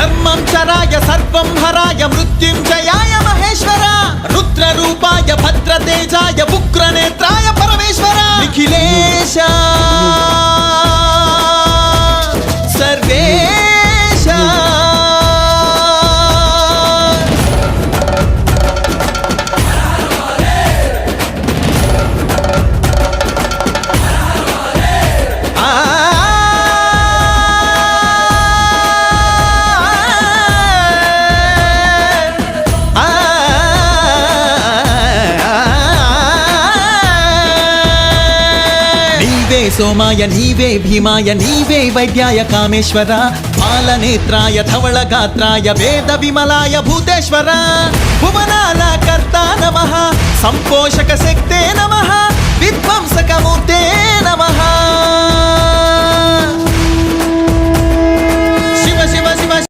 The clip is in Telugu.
ధర్మం చరాయ సర్వం హరాయ మృత్యుంజయాయ మహేశ్వర రుద్రరూపాయ భద్రతేజాయ ఉగ్రనేత్రాయ పరమేశ్వర నిఖిలేశ సర్వేశ సోమాయ నీవే భీమాయ నీవే వైద్యాయ కామేశ్వర బాలనేత్రాయ ధవళగాత్రాయ వేద విమలాయ భూతేశ్వర భువనాల కర్తా నమః సంపోషక శక్తే నమః విధ్వంసకమూర్తే నమః